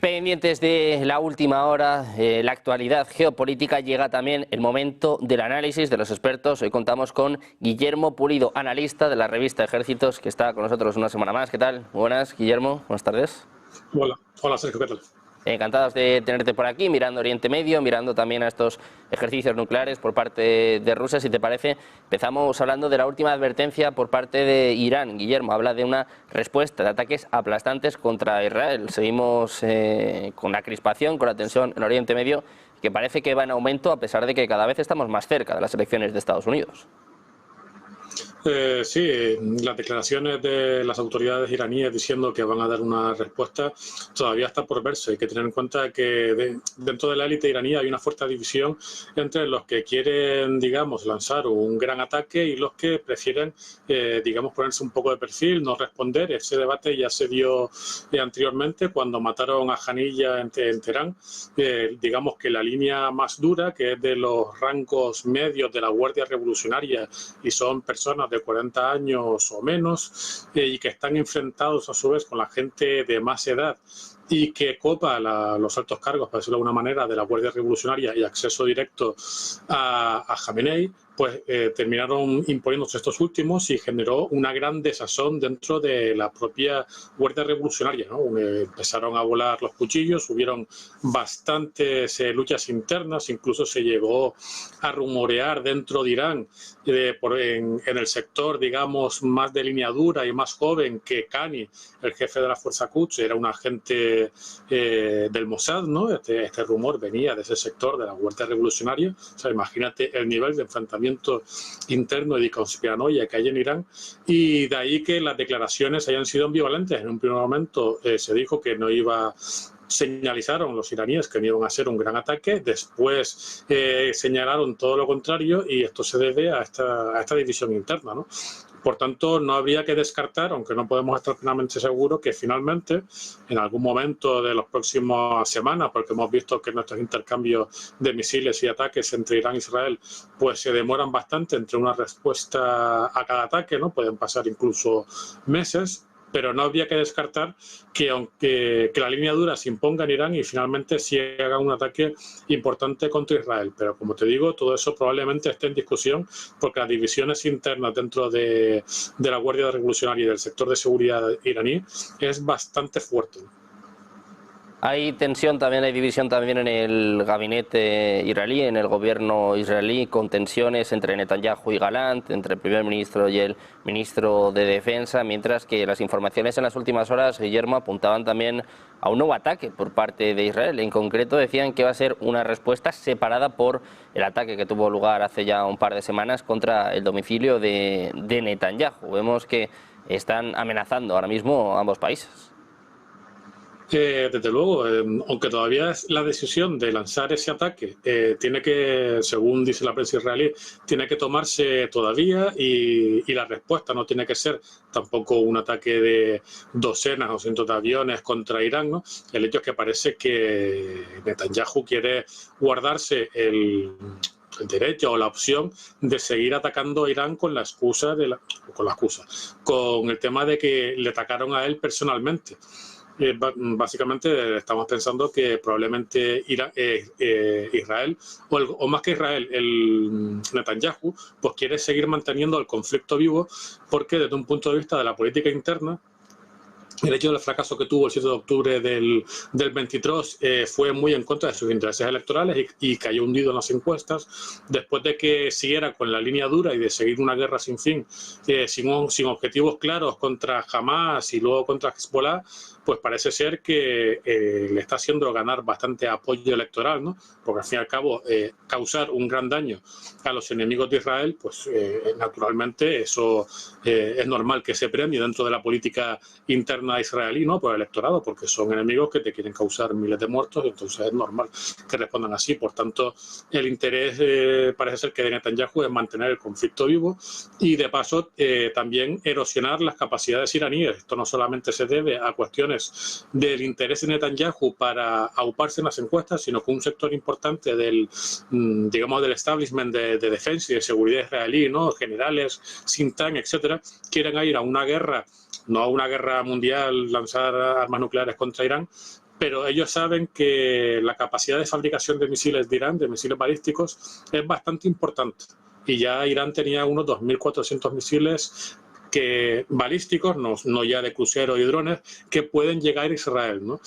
Pendientes de la última hora, la actualidad geopolítica, llega también el momento del análisis de los expertos. Hoy contamos con Guillermo Pulido, analista de la revista Ejércitos, que está con nosotros una semana más. ¿Qué tal? Buenas, Guillermo. Buenas tardes. Hola Sergio, ¿qué tal? Encantados de tenerte por aquí, mirando Oriente Medio, mirando también a estos ejercicios nucleares por parte de Rusia. Si te parece, empezamos hablando de la última advertencia por parte de Irán. Guillermo habla de una respuesta de ataques aplastantes contra Israel. Seguimos con la crispación, con la tensión en Oriente Medio, que parece que va en aumento a pesar de que cada vez estamos más cerca de las elecciones de Estados Unidos. Sí, las declaraciones de las autoridades iraníes diciendo que van a dar una respuesta todavía está por verse. Hay que tener en cuenta que dentro de la élite iraní hay una fuerte división entre los que quieren, digamos, lanzar un gran ataque y los que prefieren, digamos, ponerse un poco de perfil, no responder. Ese debate ya se dio anteriormente cuando mataron a Janilla en Teherán. Digamos que la línea más dura, que es de los rangos medios de la Guardia Revolucionaria, y son personas de 40 años o menos y que están enfrentados a su vez con la gente de más edad y que copa los altos cargos, para decirlo de alguna manera, de la Guardia Revolucionaria y acceso directo a Jamenei, pues terminaron imponiéndose estos últimos y generó una gran desazón dentro de la propia Guardia Revolucionaria, ¿no? Empezaron a volar los cuchillos, hubieron bastantes luchas internas, incluso se llegó a rumorear dentro de Irán, en el sector, digamos, más de línea dura y más joven, que Kani, el jefe de la Fuerza Quds, era un agente del Mossad, ¿no? Este rumor venía de ese sector de la Guardia Revolucionaria. O sea, imagínate el nivel de enfrentamiento interno y de conspiranoia que hay en Irán, y de ahí que las declaraciones hayan sido ambivalentes. En un primer momento se dijo que no iba, señalizaron los iraníes que no iban a hacer un gran ataque, después señalaron todo lo contrario, y esto se debe a esta división interna, ¿no? Por tanto, no habría que descartar, aunque no podemos estar plenamente seguros, que finalmente, en algún momento de las próximas semanas, porque hemos visto que nuestros intercambios de misiles y ataques entre Irán e Israel pues se demoran bastante entre una respuesta a cada ataque, ¿no? Pueden pasar incluso meses, pero no habría que descartar que la línea dura se imponga en Irán y finalmente sí haga un ataque importante contra Israel. Pero como te digo, todo eso probablemente esté en discusión porque las divisiones internas dentro de la Guardia Revolucionaria y del sector de seguridad iraní es bastante fuerte. Hay tensión también, hay división también en el gabinete israelí, en el gobierno israelí, con tensiones entre Netanyahu y Gallant, entre el primer ministro y el ministro de Defensa, mientras que las informaciones en las últimas horas, Guillermo, apuntaban también a un nuevo ataque por parte de Israel. En concreto decían que va a ser una respuesta separada por el ataque que tuvo lugar hace ya un par de semanas contra el domicilio de Netanyahu. Vemos que están amenazando ahora mismo ambos países. Desde luego, aunque todavía es la decisión de lanzar ese ataque, tiene que, según dice la prensa israelí, tiene que tomarse todavía, y la respuesta no tiene que ser tampoco un ataque de docenas o cientos de aviones contra Irán, ¿no? El hecho es que parece que Netanyahu quiere guardarse el derecho o la opción de seguir atacando a Irán con el tema de que le atacaron a él personalmente. Básicamente estamos pensando que probablemente Israel, o más que Israel, el Netanyahu, pues quiere seguir manteniendo el conflicto vivo, porque desde un punto de vista de la política interna, el hecho del fracaso que tuvo el 7 de octubre del 23 fue muy en contra de sus intereses electorales y cayó hundido en las encuestas. Después de que siguiera con la línea dura y de seguir una guerra sin fin, sin objetivos claros contra Hamas y luego contra Hezbollah, pues parece ser que le está haciendo ganar bastante apoyo electoral, ¿no? Porque al fin y al cabo causar un gran daño a los enemigos de Israel, pues naturalmente eso es normal que se premie dentro de la política interna israelí, ¿no? Por el electorado, porque son enemigos que te quieren causar miles de muertos, entonces es normal que respondan así. Por tanto, el interés parece ser que de Netanyahu es mantener el conflicto vivo y de paso también erosionar las capacidades iraníes. Esto no solamente se debe a cuestiones del interés de Netanyahu para auparse en las encuestas, sino que un sector importante del establishment de defensa y de seguridad israelí, ¿no? Generales, Sintán, etcétera, quieren ir a una guerra, no a una guerra mundial, lanzar armas nucleares contra Irán, pero ellos saben que la capacidad de fabricación de misiles de Irán, de misiles balísticos, es bastante importante. Y ya Irán tenía unos 2.400 misiles balísticos, no ya de cruceros y drones, que pueden llegar a Israel, ¿no?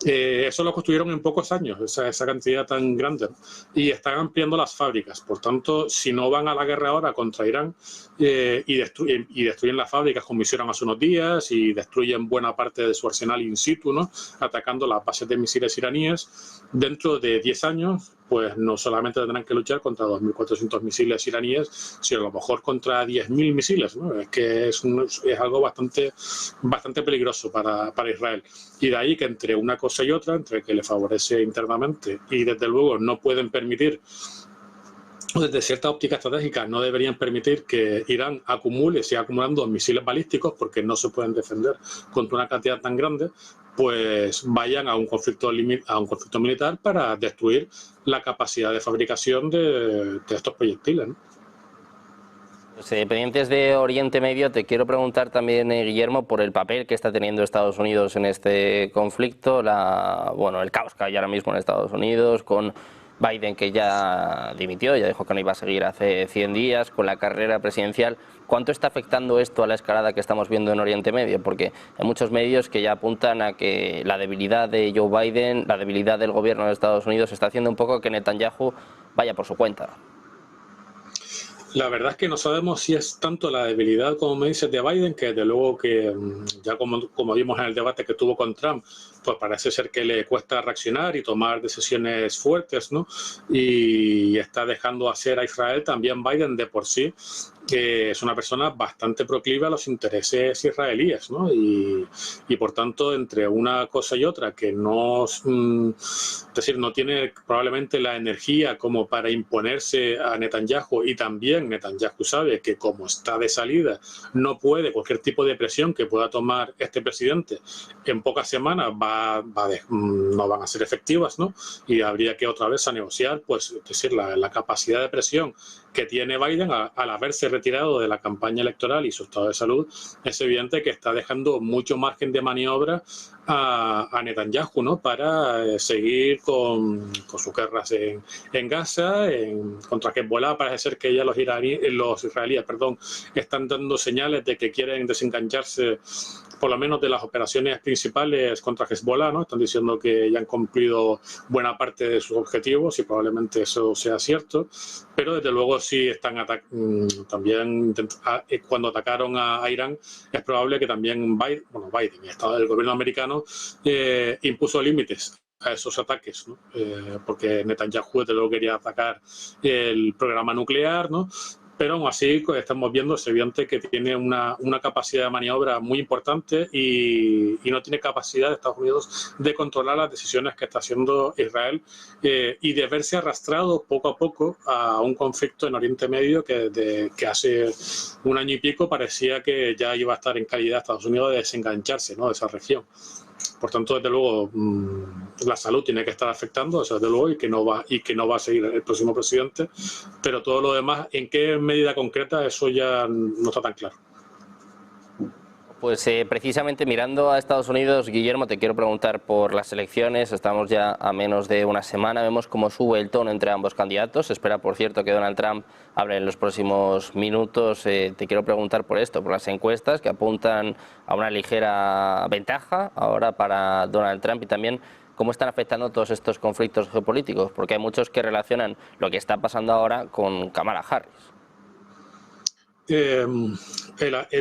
Eso lo construyeron en pocos años, esa cantidad tan grande, ¿no? Y están ampliando las fábricas. Por tanto, si no van a la guerra ahora contra Irán y destruyen las fábricas como hicieron hace unos días y destruyen buena parte de su arsenal in situ, ¿no? Atacando las bases de misiles iraníes, dentro de 10 años, pues no solamente tendrán que luchar contra 2.400 misiles iraníes, sino a lo mejor contra 10.000 misiles, ¿no? Es que es algo bastante peligroso para Israel. Y de ahí que entre una cosa y otra, entre que le favorece internamente y desde luego no pueden permitir, desde cierta óptica estratégica, no deberían permitir que Irán siga acumulando misiles balísticos porque no se pueden defender contra una cantidad tan grande, pues vayan a un conflicto militar para destruir la capacidad de fabricación de estos proyectiles, ¿no? Pues, pendientes de Oriente Medio, te quiero preguntar también, Guillermo, por el papel que está teniendo Estados Unidos en este conflicto, el caos que hay ahora mismo en Estados Unidos, con Biden, que ya dimitió, ya dijo que no iba a seguir hace 100 días, con la carrera presidencial. ¿Cuánto está afectando esto a la escalada que estamos viendo en Oriente Medio? Porque hay muchos medios que ya apuntan a que la debilidad de Joe Biden, la debilidad del gobierno de Estados Unidos, está haciendo un poco que Netanyahu vaya por su cuenta. La verdad es que no sabemos si es tanto la debilidad, como me dices, de Biden, que desde luego que ya como vimos en el debate que tuvo con Trump, pues parece ser que le cuesta reaccionar y tomar decisiones fuertes, ¿no? Y está dejando hacer a Israel también Biden de por sí, que es una persona bastante proclive a los intereses israelíes, ¿no? Y por tanto, entre una cosa y otra, que es decir, no tiene probablemente la energía como para imponerse a Netanyahu, y también Netanyahu sabe que como está de salida, no puede, cualquier tipo de presión que pueda tomar este presidente en pocas semanas no van a ser efectivas, ¿no? Y habría que otra vez a negociar, pues, es decir, la capacidad de presión que tiene Biden al haberse retirado de la campaña electoral y su estado de salud. Es evidente que está dejando mucho margen de maniobra a Netanyahu, ¿no? Para seguir con sus guerras en Gaza, contra Hezbollah. Parece ser que ya los israelíes están dando señales de que quieren desengancharse por lo menos de las operaciones principales contra Hezbollah, ¿no? Están diciendo que ya han cumplido buena parte de sus objetivos y probablemente eso sea cierto, pero desde luego sí están también cuando atacaron a Irán, es probable que también Biden, el gobierno americano, impuso límites a esos ataques, ¿no? Porque Netanyahu desde luego quería atacar el programa nuclear, ¿no? Pero aún así estamos viendo, es evidente que tiene una capacidad de maniobra muy importante y no tiene capacidad de Estados Unidos de controlar las decisiones que está haciendo Israel y de verse arrastrado poco a poco a un conflicto en Oriente Medio que hace un año y pico parecía que ya iba a estar en calidad Estados Unidos de desengancharse, ¿no?, de esa región. Por tanto, desde luego, la salud tiene que estar afectando, o sea, desde luego, y que no va a seguir el próximo presidente, pero todo lo demás, en qué medida concreta, eso ya no está tan claro. Pues precisamente mirando a Estados Unidos, Guillermo, te quiero preguntar por las elecciones. Estamos ya a menos de una semana, vemos cómo sube el tono entre ambos candidatos. Se espera, por cierto, que Donald Trump hable en los próximos minutos. Te quiero preguntar por esto, por las encuestas que apuntan a una ligera ventaja ahora para Donald Trump, y también cómo están afectando todos estos conflictos geopolíticos, porque hay muchos que relacionan lo que está pasando ahora con Kamala Harris.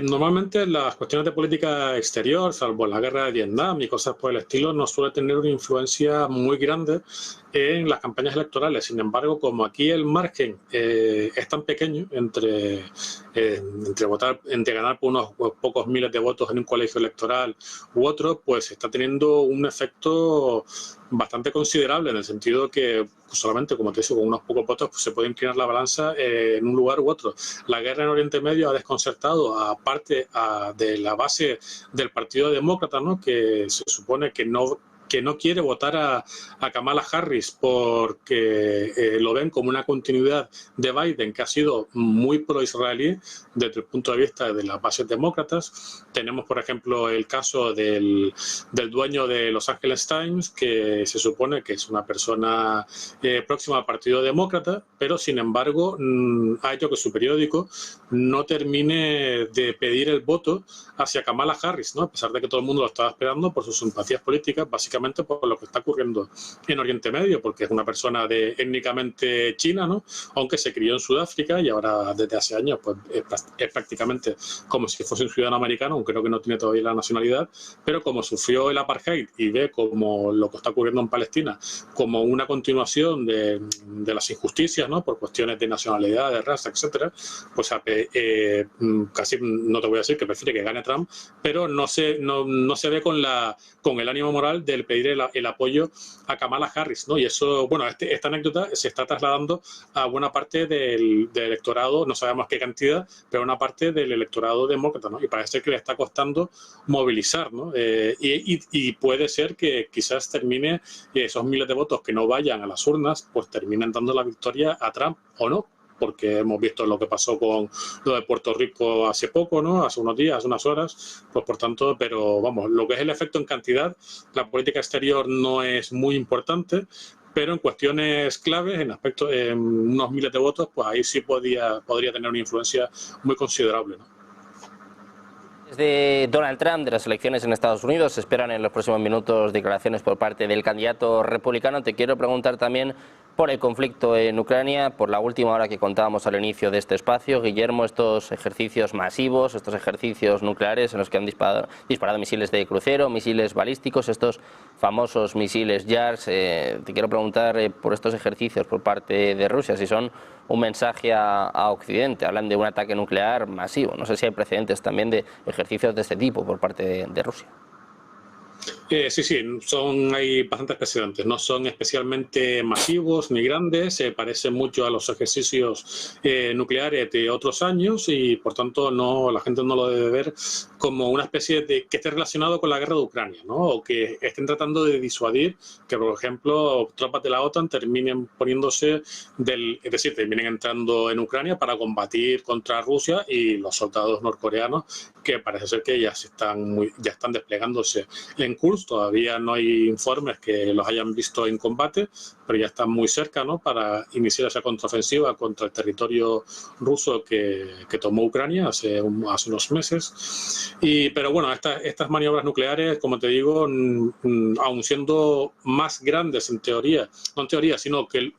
Normalmente las cuestiones de política exterior, salvo la guerra de Vietnam y cosas por el estilo, no suele tener una influencia muy grande en las campañas electorales. Sin embargo, como aquí el margen es tan pequeño entre ganar por unos pocos miles de votos en un colegio electoral u otro, pues está teniendo un efecto bastante considerable, en el sentido que solamente, como te digo, con unos pocos votos pues se puede inclinar la balanza en un lugar u otro. La guerra en Oriente Medio ha desconcertado a parte de la base del Partido Demócrata, ¿no?, que se supone que no que no quiere votar a Kamala Harris porque lo ven como una continuidad de Biden, que ha sido muy pro-israelí desde el punto de vista de las bases demócratas. Tenemos, por ejemplo, el caso del dueño de Los Angeles Times, que se supone que es una persona próxima al Partido Demócrata, pero sin embargo ha hecho que su periódico no termine de pedir el voto hacia Kamala Harris, ¿no? A pesar de que todo el mundo lo estaba esperando por sus simpatías políticas, básicamente por lo que está ocurriendo en Oriente Medio, porque es una persona étnicamente china, ¿no? Aunque se crió en Sudáfrica y ahora desde hace años pues, es prácticamente como si fuese un ciudadano americano, aunque creo que no tiene todavía la nacionalidad, pero como sufrió el apartheid y ve como lo que está ocurriendo en Palestina como una continuación de las injusticias, ¿no? Por cuestiones de nacionalidad, de raza, etcétera, pues casi no te voy a decir que prefiere que gane Trump, pero no se ve con el ánimo moral del pedir el apoyo a Kamala Harris, ¿no? Y eso, bueno, esta anécdota se está trasladando a buena parte del electorado, no sabemos qué cantidad, pero una parte del electorado demócrata, ¿no? Y parece que le está costando movilizar, ¿no? Y puede ser que quizás termine esos miles de votos que no vayan a las urnas, pues terminen dando la victoria a Trump o no, porque hemos visto lo que pasó con lo de Puerto Rico hace poco, ¿no? Hace unos días, hace unas horas, pues por tanto, pero vamos, lo que es el efecto en cantidad, la política exterior no es muy importante, pero en cuestiones claves, en unos miles de votos, pues ahí sí podría tener una influencia muy considerable, ¿no? Desde Donald Trump, de las elecciones en Estados Unidos, se esperan en los próximos minutos declaraciones por parte del candidato republicano. Te quiero preguntar también por el conflicto en Ucrania, por la última hora que contábamos al inicio de este espacio. Guillermo, estos ejercicios masivos, estos ejercicios nucleares en los que han disparado misiles de crucero, misiles balísticos, estos famosos misiles JARS. Te quiero preguntar por estos ejercicios por parte de Rusia, si son un mensaje a Occidente. Hablan de un ataque nuclear masivo. No sé si hay precedentes también de ejercicios de este tipo por parte de Rusia. Sí, hay bastantes precedentes, no son especialmente masivos ni grandes, se parecen mucho a los ejercicios nucleares de otros años y por tanto la gente no lo debe ver como una especie de que esté relacionado con la guerra de Ucrania, ¿no? O que estén tratando de disuadir que, por ejemplo, tropas de la OTAN terminen terminen entrando en Ucrania para combatir contra Rusia y los soldados norcoreanos, que parece ser que ya están desplegándose en curso. Todavía no hay informes que los hayan visto en combate, pero ya están muy cerca, ¿no? Para iniciar esa contraofensiva contra el territorio ruso que tomó Ucrania hace unos meses. Pero bueno, estas maniobras nucleares, como te digo, aun siendo más grandes en teoría, no en teoría, sino que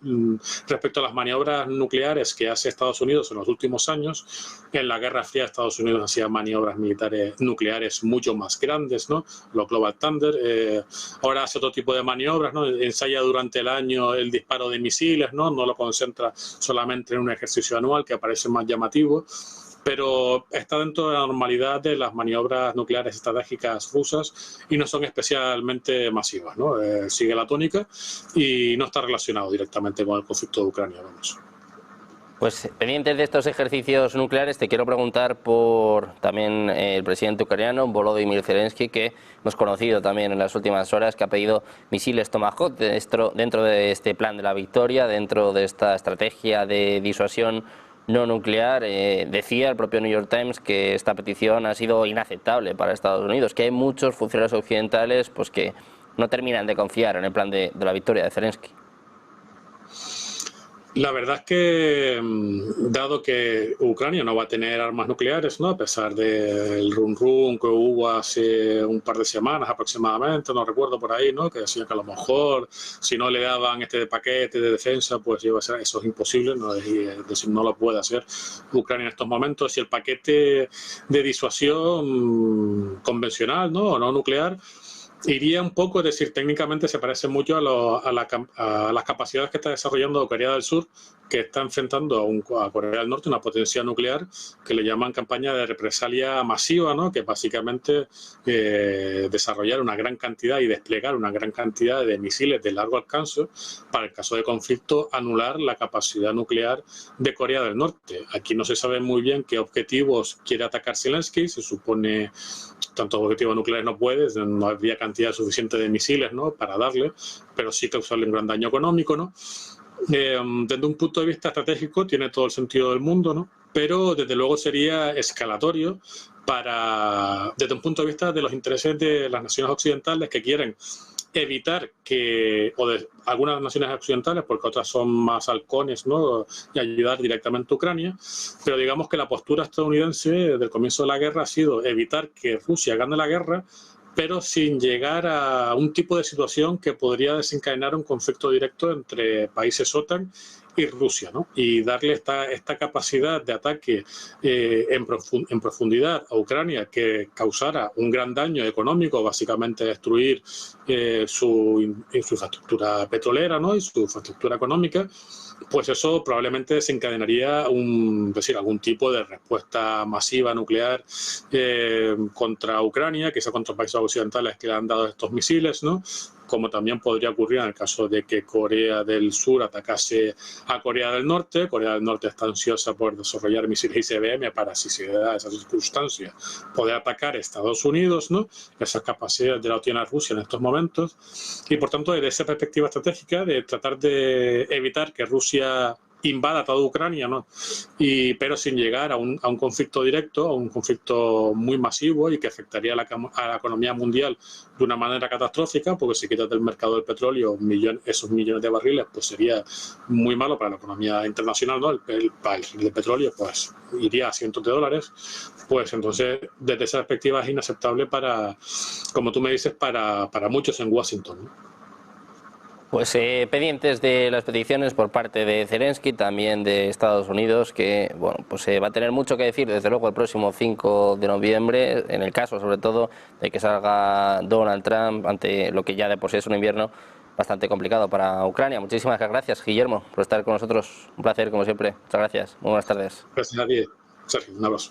respecto a las maniobras nucleares que hace Estados Unidos en los últimos años, en la Guerra Fría Estados Unidos hacía maniobras militares nucleares mucho más grandes, ¿no? Los Global Thunder. Ahora hace otro tipo de maniobras, ¿no? Ensaya durante el año el disparo de misiles, ¿no? No lo concentra solamente en un ejercicio anual que parece más llamativo, pero está dentro de la normalidad de las maniobras nucleares estratégicas rusas y no son especialmente masivas, ¿no? Sigue la tónica y no está relacionado directamente con el conflicto de Ucrania, vamos. Pues pendientes de estos ejercicios nucleares, te quiero preguntar por también el presidente ucraniano, Volodymyr Zelensky, que hemos conocido también en las últimas horas, que ha pedido misiles Tomahawk dentro de este plan de la victoria, dentro de esta estrategia de disuasión no nuclear. Decía el propio New York Times que esta petición ha sido inaceptable para Estados Unidos, que hay muchos funcionarios occidentales pues, que no terminan de confiar en el plan de la victoria de Zelensky. La verdad es que, dado que Ucrania no va a tener armas nucleares, ¿no? A pesar del run que hubo hace un par de semanas aproximadamente, no recuerdo por ahí, ¿no? Que decían que a lo mejor si no le daban este paquete de defensa, pues iba a ser, eso es imposible, ¿no? Es decir, no lo puede hacer Ucrania en estos momentos. Y el paquete de disuasión convencional, ¿no? O no nuclear, iría un poco, es decir, técnicamente se parece mucho a las capacidades que está desarrollando Corea del Sur que está enfrentando a Corea del Norte, una potencia nuclear, que le llaman campaña de represalia masiva, ¿no? Que básicamente desarrollar una gran cantidad y desplegar una gran cantidad de misiles de largo alcance para, en caso de conflicto, anular la capacidad nuclear de Corea del Norte. Aquí no se sabe muy bien qué objetivos quiere atacar Zelensky. Se supone tantos objetivos nucleares no puede, no habría cantidad suficiente de misiles, ¿no?, para darle, pero sí causarle un gran daño económico, ¿no? Desde un punto de vista estratégico tiene todo el sentido del mundo, ¿no? Pero desde luego sería escalatorio desde un punto de vista de los intereses de las naciones occidentales, que quieren evitar que, o de algunas naciones occidentales, porque otras son más halcones, ¿no?, y ayudar directamente a Ucrania, pero digamos que la postura estadounidense desde el comienzo de la guerra ha sido evitar que Rusia gane la guerra, pero sin llegar a un tipo de situación que podría desencadenar un conflicto directo entre países OTAN y Rusia, ¿no? Y darle esta capacidad de ataque en profundidad a Ucrania, que causara un gran daño económico, básicamente destruir su infraestructura petrolera, ¿no?, y su infraestructura económica, pues eso probablemente desencadenaría algún tipo de respuesta masiva nuclear contra Ucrania, quizá contra países occidentales que le han dado estos misiles, ¿no?, como también podría ocurrir en el caso de que Corea del Sur atacase a Corea del Norte. Corea del Norte está ansiosa por desarrollar misiles ICBM para, si se da esa circunstancia, poder atacar a Estados Unidos, ¿no? Esas capacidades de la tiene Rusia en estos momentos. Y por tanto, desde esa perspectiva estratégica de tratar de evitar que Rusia invada toda Ucrania, ¿no?, pero sin llegar a un conflicto directo, a un conflicto muy masivo y que afectaría a la economía mundial de una manera catastrófica, porque si quitas del mercado del petróleo esos millones de barriles, pues sería muy malo para la economía internacional, ¿no? El barril de petróleo pues iría a cientos de dólares. Pues entonces, desde esa perspectiva es inaceptable como tú me dices, para muchos en Washington, ¿no? Pues pendientes de las peticiones por parte de Zelensky, también de Estados Unidos, que bueno, pues va a tener mucho que decir desde luego el próximo 5 de noviembre, en el caso sobre todo de que salga Donald Trump ante lo que ya de por sí es un invierno bastante complicado para Ucrania. Muchísimas gracias, Guillermo, por estar con nosotros. Un placer, como siempre. Muchas gracias. Muy buenas tardes. Gracias a ti, Sergio. Un abrazo.